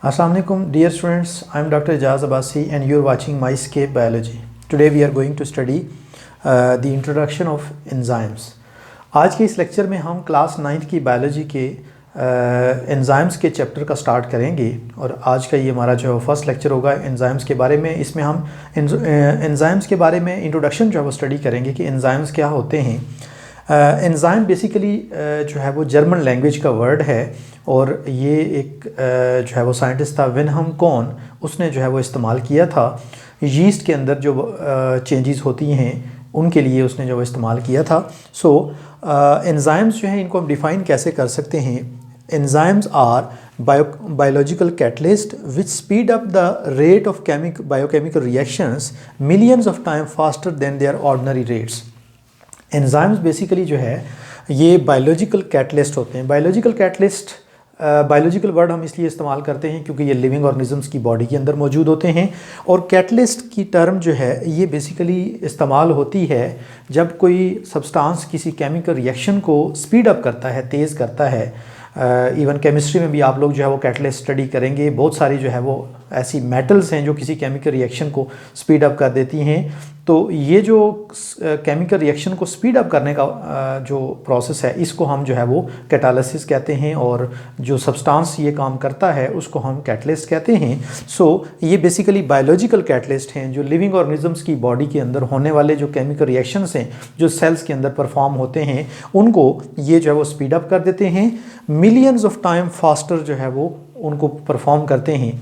Assalamu alaikum, dear students. I am Dr. Ijaz Abbasi and you are watching MyScape Biology. Today we are going to study the introduction of enzymes. आज के इस lecture में हम class 9th की biology के enzymes के chapter का start करेंगे और आज का ये हमारा जो फर्स्ट लेक्चर होगा एंजाइम्स के बारे में। इसमें हम एंजाइम्स के बारे में इंट्रोडक्शन जो है वो स्टडी करेंगे कि एंजाइम्स क्या होते हैं। एंजाइम बेसिकली जो है वो जर्मन लैंग्वेज का वर्ड है और ये एक जो है वो साइंटिस्ट था विनहम कॉन, उसने जो है वो इस्तेमाल किया था। यीस्ट के अंदर जो चेंजेस होती हैं उनके लिए उसने जो वो इस्तेमाल किया था। सो एंजाइम्स जो हैं इनको हम डिफ़ाइन कैसे कर सकते हैं। Enzymes are biological catalyst which speed up the rate of biochemical reactions millions of times faster than their ordinary rates. Enzymes basically जो है ये बायोलॉजिकल कैटलिस्ट होते हैं। बायोलॉजिकल कैटलिस्ट बायोलॉजिकल वर्ड हम इसलिए इस्तेमाल करते हैं क्योंकि ये लिविंग ऑर्गेनिजम्स की बॉडी के अंदर मौजूद होते हैं और कैटलिस्ट की टर्म जो है ये बेसिकली इस्तेमाल होती है जब कोई सब्सटेंस किसी केमिकल रिएक्शन को स्पीड अप करता है, तेज़ करता है। इवन केमिस्ट्री में भी आप लोग जो है वो कैटलिस्ट स्टडी करेंगे। बहुत सारी जो है वो ऐसी मेटल्स हैं जो किसी केमिकल रिएक्शन को स्पीड अप कर देती हैं। तो ये जो केमिकल रिएक्शन को स्पीड अप करने का जो प्रोसेस है इसको हम जो है वो कैटालिसिस कहते हैं और जो सब्सटेंस ये काम करता है उसको हम कैटलिस्ट कहते हैं। सो ये बेसिकली बायोलॉजिकल कैटलिस्ट हैं जो लिविंग ऑर्गेनिजम्स की बॉडी के अंदर होने वाले जो केमिकल रिएक्शंस हैं जो सेल्स के अंदर परफॉर्म होते हैं उनको ये जो है वो स्पीड अप कर देते हैं, मिलियंस ऑफ टाइम फास्टर जो है वो उनको परफॉर्म करते हैं।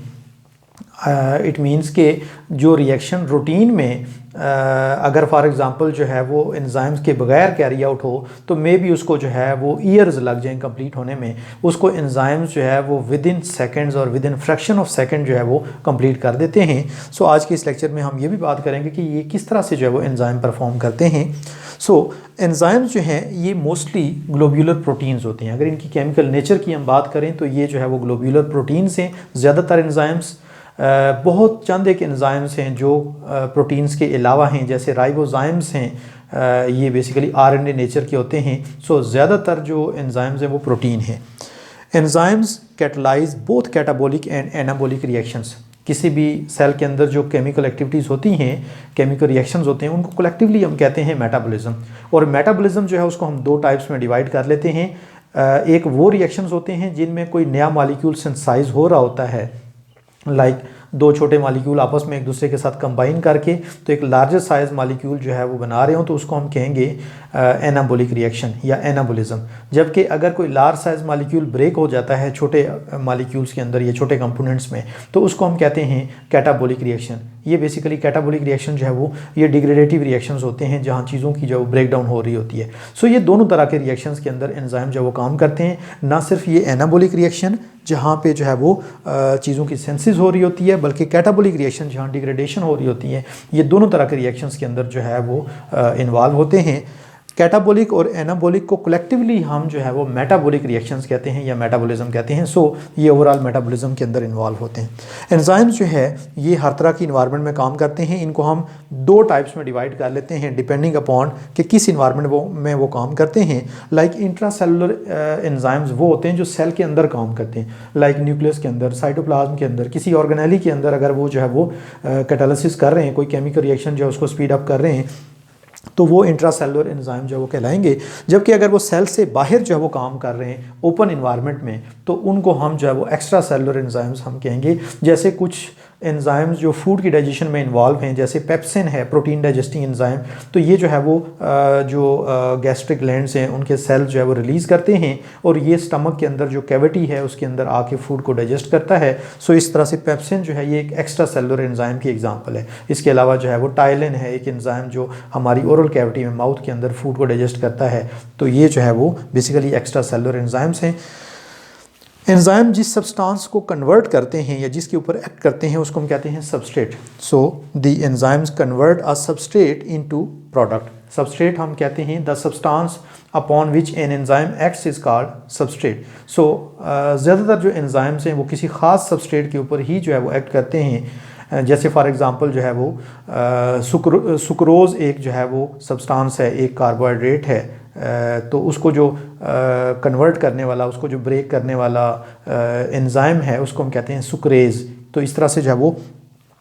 इट मीन्स के जो रिएक्शन रूटीन में अगर फॉर एग्ज़ाम्पल जो है वो एंजाइम्स के बगैर कैरी आउट हो तो मे बी उसको जो है वो ईयर्स लग जाएं कंप्लीट होने में, उसको एंजाइम्स जो है वो विद इन सेकेंड्स और with in fraction of second जो है वो कंप्लीट कर देते हैं। सो आज के इस लेक्चर में हम ये भी बात करेंगे कि ये किस तरह से जो है वो एंजाइम परफॉर्म करते हैं। सो एंजाइम्स जो हैं ये मोस्टली ग्लोब्यूलर प्रोटीन्स होते हैं। अगर इनकी केमिकल नेचर की हम बात करें तो ये जो है वो ग्लोब्यूलर प्रोटीन्स हैं। ज़्यादातर एंजाइम्स बहुत चंद एक एंजाइम्स हैं जो प्रोटीन्स के अलावा हैं, जैसे राइबोजाइम्स हैं, ये बेसिकली आरएनए नेचर के होते हैं। सो ज़्यादातर जो एंजाइम्स हैं वो प्रोटीन हैं। Enzymes catalyse both catabolic and anabolic reactions. किसी भी सेल के अंदर जो केमिकल एक्टिविटीज़ होती हैं, केमिकल रिएक्शंस होते हैं, उनको कलेक्टिवली हम कहते हैं मेटाबॉलिज्म। और मेटाबॉलिज्म जो है उसको हम दो टाइप्स में डिवाइड कर लेते हैं। एक वो रिएक्शंस होते हैं जिनमें कोई नया मॉलिक्यूल सिंथेसाइज हो रहा होता है, लाइक दो छोटे मॉलिक्यूल आपस में एक दूसरे के साथ कंबाइन करके तो एक लार्जर साइज मॉलिक्यूल जो है वो बना रहे हो तो उसको हम कहेंगे एनाबॉलिक रिएक्शन या एनाबॉलिज्म। जबकि अगर कोई लार्ज साइज मॉलिक्यूल ब्रेक हो जाता है छोटे मॉलिक्यूल्स के अंदर या छोटे कंपोनेंट्स में तो उसको हम कहते हैं कैटाबॉलिक रिएक्शन। ये बेसिकली कैटाबॉलिक रिएक्शन जो है वो ये डिग्रेडेटिव रिएक्शंस होते हैं जहाँ चीज़ों की जो ब्रेक डाउन हो रही होती है। सो ये दोनों तरह के रिएक्शंस के अंदर एंजाइम जो वो काम करते हैं। ना सिर्फ ये एनाबॉलिक रिएक्शन जहाँ पे जो है वो चीज़ों की सिंथेसिस हो रही होती है, बल्कि कैटाबॉलिक रिएक्शन जहाँ डिग्रेडेशन हो रही होती है। ये दोनों तरह के रिएक्शंस के अंदर जो है वो इन्वॉल्व होते हैं। कैटाबॉलिक और एनाबॉलिक को कलेक्टिवली हम जो है वो मेटाबॉलिक रिएक्शंस कहते हैं या मेटाबॉलिज्म कहते हैं। सो ये ओवरऑल मेटाबॉलिज्म के अंदर इन्वॉल्व होते हैं। एंजाइम्स जो है ये हर तरह की इन्वायरमेंट में काम करते हैं। इनको हम दो टाइप्स में डिवाइड कर लेते हैं डिपेंडिंग अपॉन कि किस इन्वायरमेंट में वो काम करते हैं। लाइक इंट्रासेलुलर एंजाइम्स वो होते हैं जो सेल के अंदर काम करते हैं, लाइक न्यूक्लियस के अंदर, साइटोप्लाज्म के अंदर, किसी ऑर्गेनेली के अंदर अगर वो जो है वो कैटालिसिस कर रहे हैं, कोई केमिकल रिएक्शन जो है उसको स्पीड अप कर रहे हैं तो वो इंट्रासेलुलर एंजाइम जो है वो कहलाएंगे। जबकि अगर वो सेल से बाहर जो है वो काम कर रहे हैं ओपन इन्वायरमेंट में तो उनको हम जो है वो एक्स्ट्रा सेलुलर एंजाइम्स हम कहेंगे। जैसे कुछ एंजाइम्स जो फूड की डाइजेशन में इन्वॉल्व हैं, जैसे पेप्सिन है प्रोटीन डाइजेस्टिंग एंजाइम, तो ये जो है वो जो गैस्ट्रिक ग्लैंड्स हैं उनके सेल जो है वो रिलीज़ करते हैं और ये स्टमक के अंदर जो कैविटी है उसके अंदर आके फूड को डाइजेस्ट करता है। सो इस तरह से पेप्सिन जो है ये एक एक्स्ट्रा सेलुलर एंजाइम की एग्जांपल है। इसके अलावा जो है वो टाइलिन है एक एंजाइम जो हमारी ओरल कैविटी में माउथ के अंदर फूड को डाइजेस्ट करता है। तो ये जो है वो बेसिकली एक्स्ट्रा सेलुलर एंजाइम्स हैं। एंजाइम जिस सब्सटेंस को कन्वर्ट करते हैं या जिसके ऊपर एक्ट करते हैं उसको हम कहते हैं substrate. So the enzymes convert a substrate into product. Substrate हम कहते हैं the substance upon which an enzyme acts is called substrate. So ज़्यादातर जो एंजाइम्स हैं वो किसी ख़ास सबस्ट्रेट के ऊपर ही जो है वो एक्ट करते हैं। जैसे फॉर एग्ज़ाम्पल जो है वो सुक्रोज़ एक जो है वो सब्सटेंस है, एक कार्बोहाइड्रेट है, तो उसको जो कन्वर्ट करने वाला, उसको जो ब्रेक करने वाला एंजाइम है उसको हम कहते हैं सुक्रेज़। तो इस तरह से जो है वो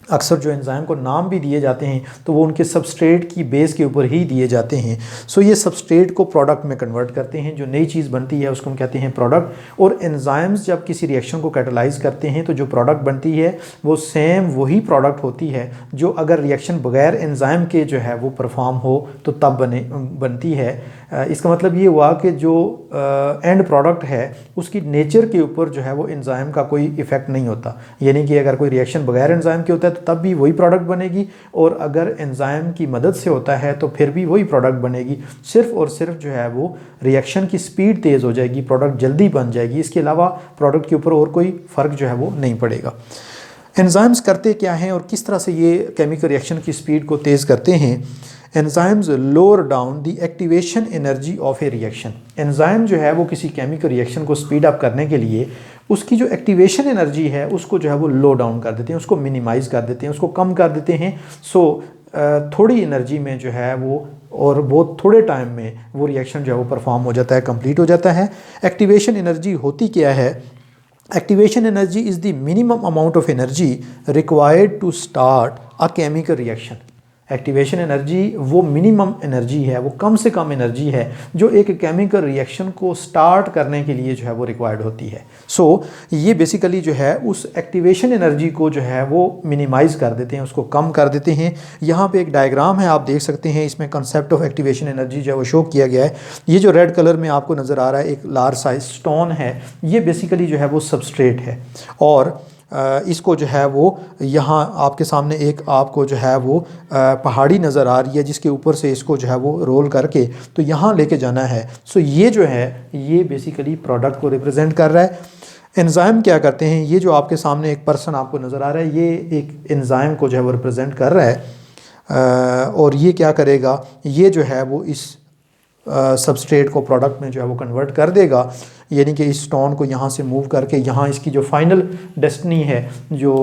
अक्सर जो एंजाइम को नाम भी दिए जाते हैं तो वो उनके सबस्ट्रेट की बेस के ऊपर ही दिए जाते हैं। सो ये सबस्ट्रेट को प्रोडक्ट में कन्वर्ट करते हैं, जो नई चीज़ बनती है उसको हम कहते हैं प्रोडक्ट। और एंजाइम्स जब किसी रिएक्शन को कैटालाइज करते हैं तो जो प्रोडक्ट बनती है वो सेम वही प्रोडक्ट होती है जो अगर रिएक्शन बगैर एंजाइम के जो है वो परफॉर्म हो तो तब बनती है। इसका मतलब ये हुआ कि जो एंड प्रोडक्ट है उसकी नेचर के ऊपर जो है वो एंजाइम का कोई इफ़ेक्ट नहीं होता, यानी कि अगर कोई रिएक्शन बगैर एंजाइम के होता है तो तब भी वही प्रोडक्ट बनेगी, और अगर एंजाइम की मदद से होता है तो फिर भी वही प्रोडक्ट बनेगी। सिर्फ और सिर्फ जो है वो रिएक्शन की स्पीड तेज़ हो जाएगी, प्रोडक्ट जल्दी बन जाएगी, इसके अलावा प्रोडक्ट के ऊपर और कोई फ़र्क जो है वो नहीं पड़ेगा। एंजाइम्स करते क्या हैं और किस तरह से ये केमिकल रिएक्शन की स्पीड को तेज़ करते हैं? Enzymes lower down the activation energy of A reaction. Enzyme जो है वो किसी केमिकल रिएक्शन को स्पीड अप करने के लिए उसकी जो एक्टिवेशन एनर्जी है उसको जो है वो लो डाउन कर देते हैं, उसको मिनिमाइज़ कर देते हैं, उसको कम कर देते हैं। सो थोड़ी एनर्जी में जो है वो और बहुत थोड़े टाइम में वो रिएक्शन जो है वो परफॉर्म हो जाता है, कंप्लीट हो जाता है। एक्टिवेशन एनर्जी होती क्या है? Activation energy is the minimum amount of energy required to start a chemical reaction. Activation energy वो मिनिमम एनर्जी है, वो कम से कम एनर्जी है जो एक केमिकल रिएक्शन को स्टार्ट करने के लिए जो है वो रिक्वायर्ड होती है। सो ये बेसिकली जो है उस एक्टिवेशन एनर्जी को जो है वो मिनिमाइज़ कर देते हैं, उसको कम कर देते हैं। यहाँ पे एक डायग्राम है, आप देख सकते हैं, इसमें कंसेप्ट ऑफ एक्टिवेशन एनर्जी जो है वो शो किया गया है। ये जो रेड कलर में आपको नज़र आ रहा है एक लार्ज साइज स्टोन है, ये बेसिकली जो है वो सबस्ट्रेट है, और इसको जो है वो यहाँ आपके सामने एक आपको जो है वो पहाड़ी नज़र आ रही है जिसके ऊपर से इसको जो है वो रोल करके तो यहाँ लेके जाना है। सो ये जो है ये बेसिकली प्रोडक्ट को रिप्रेजेंट कर रहा है। एंजाइम क्या करते हैं? ये जो आपके सामने एक पर्सन आपको नज़र आ रहा है ये एक एंजाइम को जो है वो रिप्रेजेंट कर रहा है, और ये क्या करेगा? ये जो है वो इस सबस्ट्रेट को प्रोडक्ट में जो है वो कन्वर्ट कर देगा, यानी कि इस स्टोन को यहाँ से मूव करके यहाँ इसकी जो फाइनल डेस्टिनी है, जो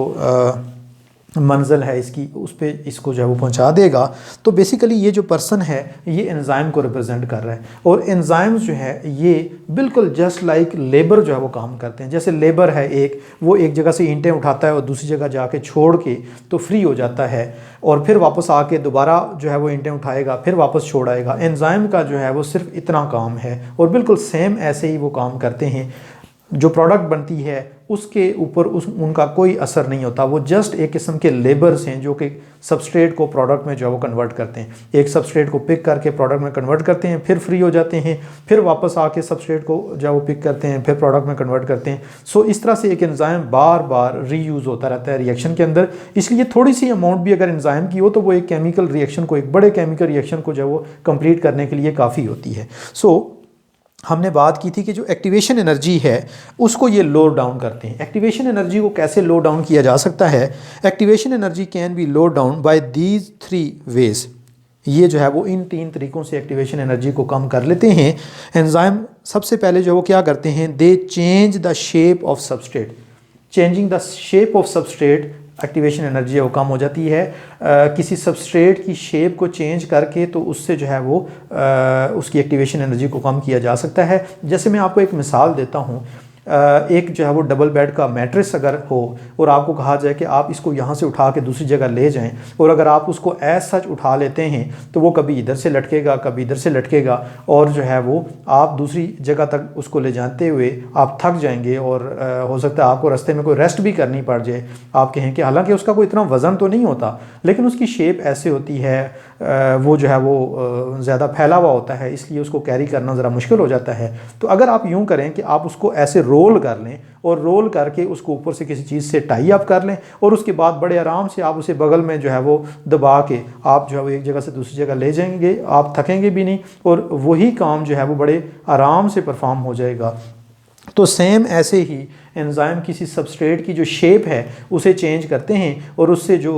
मंजिल है इसकी, उस पे इसको जो है वो पहुँचा देगा। तो बेसिकली ये जो पर्सन है ये एंजाइम को रिप्रेजेंट कर रहा है, और एंजाइम्स जो है ये बिल्कुल जस्ट लाइक लेबर जो है वो काम करते हैं। जैसे लेबर है एक, वो एक जगह से ईंटें उठाता है और दूसरी जगह जाके छोड़ के तो फ्री हो जाता है, और फिर वापस आके दोबारा जो है वो ईंटें उठाएगा, फिर वापस छोड़ आएगा। एंजाइम का जो है वो सिर्फ इतना काम है, और बिल्कुल सेम ऐसे ही वो काम करते हैं। जो प्रोडक्ट बनती है उसके ऊपर उनका कोई असर नहीं होता, वो जस्ट एक किस्म के लेबर्स हैं जो कि सबस्ट्रेट को प्रोडक्ट में जो है वो कन्वर्ट करते हैं। एक सबस्ट्रेट को पिक करके प्रोडक्ट में कन्वर्ट करते हैं, फिर फ्री हो जाते हैं, फिर वापस आके सबस्ट्रेट को जो है वो पिक करते हैं, फिर प्रोडक्ट में कन्वर्ट करते हैं। सो इस तरह से एक एंजाइम बार बार रीयूज़ होता रहता है रिएक्शन के अंदर। इसलिए थोड़ी सी अमाउंट भी अगर एंजाइम की हो तो वो एक केमिकल रिएक्शन को, एक बड़े केमिकल रिएक्शन को जो है वो कंप्लीट करने के लिए काफ़ी होती है। सो हमने बात की थी कि जो एक्टिवेशन एनर्जी है उसको ये लो डाउन करते हैं। एक्टिवेशन एनर्जी को कैसे लो डाउन किया जा सकता है? Activation energy can be low down by these 3 ways. ये जो है वो इन 3 तरीक़ों से एक्टिवेशन एनर्जी को कम कर लेते हैं। एंजाइम सबसे पहले जो वो क्या करते हैं? दे change the shape of substrate. Changing the shape of substrate, activation energy है वो कम हो जाती है। किसी सबस्ट्रेट की शेप को चेंज करके तो उससे जो है वो उसकी एक्टिवेशन एनर्जी को कम किया जा सकता है। जैसे मैं आपको एक मिसाल देता हूँ, एक जो है वो डबल बेड का मैट्रेस अगर हो और आपको कहा जाए कि आप इसको यहाँ से उठा के दूसरी जगह ले जाएं, और अगर आप उसको एज सच उठा लेते हैं तो वो कभी इधर से लटकेगा, कभी इधर से लटकेगा, और जो है वो आप दूसरी जगह तक उसको ले जाते हुए आप थक जाएंगे, और हो सकता है आपको रास्ते में कोई रेस्ट भी करनी पड़ जाए। आप कहें कि हालांकि उसका कोई इतना वज़न तो नहीं होता, लेकिन उसकी शेप ऐसे होती है, वो जो है वो ज़्यादा फैला हुआ होता है, इसलिए उसको कैरी करना ज़रा मुश्किल हो जाता है। तो अगर आप यूँ करें कि आप उसको ऐसे रोल कर लें, और रोल करके उसको ऊपर से किसी चीज़ से टाई अप कर लें, और उसके बाद बड़े आराम से आप उसे बगल में जो है वो दबा के आप जो है वो एक जगह से दूसरी जगह ले जाएंगे, आप थकेंगे भी नहीं, और वही काम जो है वो बड़े आराम से परफॉर्म हो जाएगा। तो सेम ऐसे ही एंजाइम किसी सबस्ट्रेट की जो शेप है उसे चेंज करते हैं, और उससे जो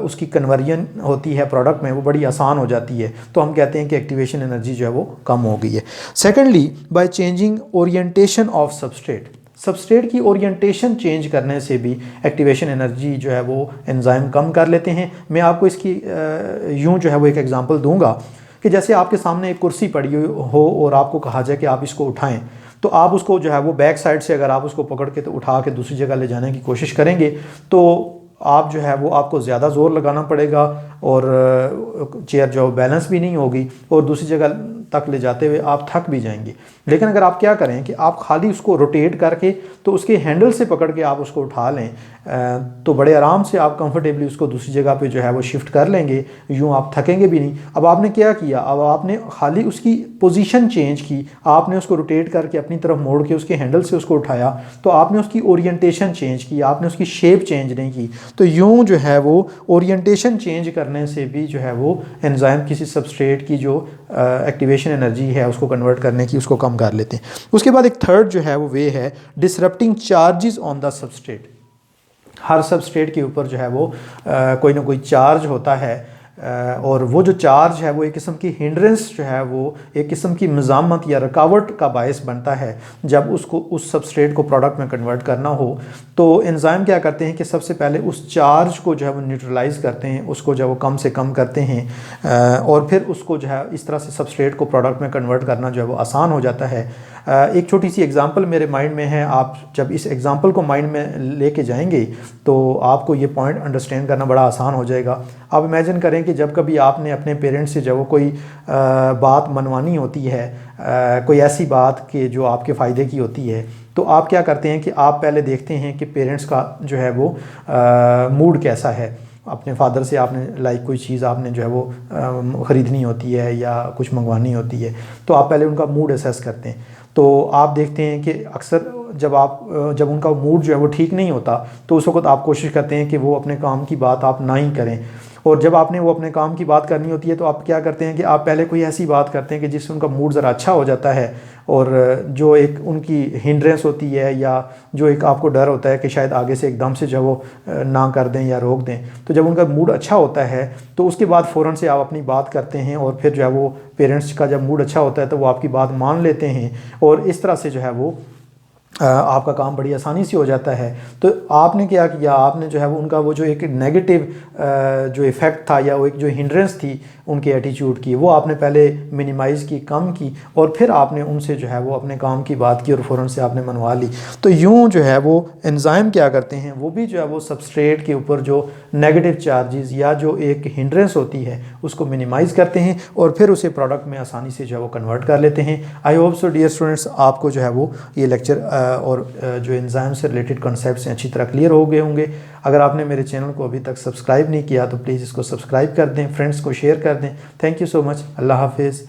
उसकी कन्वर्जन होती है प्रोडक्ट में वो बड़ी आसान हो जाती है। तो हम कहते हैं कि एक्टिवेशन एनर्जी जो है वो कम हो गई है। Secondly, by changing orientation of substrate. Substrate की ओरिएंटेशन चेंज करने से भी एक्टिवेशन एनर्जी जो है वो एंजाइम कम कर लेते हैं। मैं आपको इसकी यूं जो है वो एक एग्जांपल दूंगा कि जैसे आपके सामने एक कुर्सी पड़ी हो और आपको कहा जाए कि आप इसको उठाएं, तो आप उसको जो है वो बैक साइड से अगर आप उसको पकड़ के तो उठा के दूसरी जगह ले जाने की कोशिश करेंगे तो आप जो है वो आपको ज़्यादा ज़ोर लगाना पड़ेगा और चेयर जो बैलेंस भी नहीं होगी और दूसरी जगह तक ले जाते हुए आप थक भी जाएंगे। लेकिन अगर आप क्या करें कि आप खाली उसको रोटेट करके तो उसके हैंडल से पकड़ के आप उसको उठा लें तो बड़े आराम से आप कंफर्टेबली उसको दूसरी जगह पे जो है वो शिफ्ट कर लेंगे, यूँ आप थकेंगे भी नहीं। अब आपने क्या किया, अब आपने खाली उसकी पोजीशन चेंज की, आपने उसको रोटेट करके अपनी तरफ मोड़ के उसके हैंडल से उसको उठाया, तो आपने उसकी ओरिएंटेशन चेंज की, आपने उसकी शेप चेंज नहीं की। तो यूँ जो है वो ओरिएंटेशन चेंज करने से भी जो है वो एंजाइम किसी सबस्ट्रेट की जो एक्टिवेशन एनर्जी है उसको कन्वर्ट करने की उसको कम कर लेते हैं। उसके बाद एक थर्ड जो है वो वे है disrupting charges on the substrate. Her substrate के ऊपर जो है वो कोई ना कोई चार्ज होता है और वो जो चार्ज है वो एक किस्म की हिंड्रेंस जो है वो एक किस्म की मज़ामत या रुकावट का बायस बनता है। जब उसको उस सबस्ट्रेट को प्रोडक्ट में कन्वर्ट करना हो तो एंजाइम क्या करते हैं कि सबसे पहले उस चार्ज को जो है वो न्यूट्रलाइज़ करते हैं, उसको जो है वो कम से कम करते हैं और फिर उसको जो है इस तरह से सबस्ट्रेट को प्रोडक्ट में कन्वर्ट करना जो है वो आसान हो जाता है। एक छोटी सी एग्जांपल मेरे माइंड में है, आप जब इस एग्जांपल को माइंड में लेके जाएंगे तो आपको ये पॉइंट अंडरस्टैंड करना बड़ा आसान हो जाएगा। आप इमेजिन करें कि जब कभी आपने अपने पेरेंट्स से जब वो कोई बात मनवानी होती है, कोई ऐसी बात कि जो आपके फ़ायदे की होती है, तो आप क्या करते हैं कि आप पहले देखते हैं कि पेरेंट्स का जो है वो मूड कैसा है। अपने फादर से आपने कोई चीज़ आपने जो है वो ख़रीदनी होती है या कुछ मंगवानी होती है, तो आप पहले उनका मूड असेस करते हैं। तो आप देखते हैं कि अक्सर जब उनका मूड जो है वो ठीक नहीं होता तो उस वक्त आप कोशिश करते हैं कि वो अपने काम की बात आप ना ही करें, और जब आपने वो अपने काम की बात करनी होती है तो आप क्या करते हैं कि आप पहले कोई ऐसी बात करते हैं कि जिससे उनका मूड ज़रा अच्छा हो जाता है, और जो एक उनकी हिंड्रेंस होती है या जो एक आपको डर होता है कि शायद आगे से एकदम से जो वो ना कर दें या रोक दें, तो जब उनका मूड अच्छा होता है तो उसके बाद फ़ौरन से आप अपनी बात करते हैं और फिर जो है वो पेरेंट्स का जब मूड अच्छा होता है तो वो आपकी बात मान लेते हैं और इस तरह से जो है वो आपका काम बड़ी आसानी से हो जाता है। तो आपने क्या किया, आपने जो है वो उनका वो जो एक नेगेटिव जो इफ़ेक्ट था या वो एक जो हिंड्रेंस थी उनके एटीट्यूड की, वो आपने पहले मिनिमाइज़ की, कम की, और फिर आपने उनसे जो है वो अपने काम की बात की और फ़ौरन से आपने मनवा ली। तो यूँ जो है वो एंजाइम क्या करते हैं, वो भी जो है वो सबस्ट्रेट के ऊपर जो नेगेटिव चार्जेस या जो एक हिंड्रेंस होती है उसको मिनिमाइज़ करते हैं और फिर उसे प्रोडक्ट में आसानी से जो है वो कन्वर्ट कर लेते हैं। I hope so dear students, आपको जो है वो ये लेक्चर और जो एंजाइम से रिलेटेड कॉन्सेप्ट्स हैं अच्छी तरह क्लियर हो गए होंगे। अगर आपने मेरे चैनल को अभी तक सब्सक्राइब नहीं किया तो प्लीज़ इसको सब्सक्राइब कर दें, फ्रेंड्स को शेयर कर दें। Thank you so much. अल्लाह हाफिज़।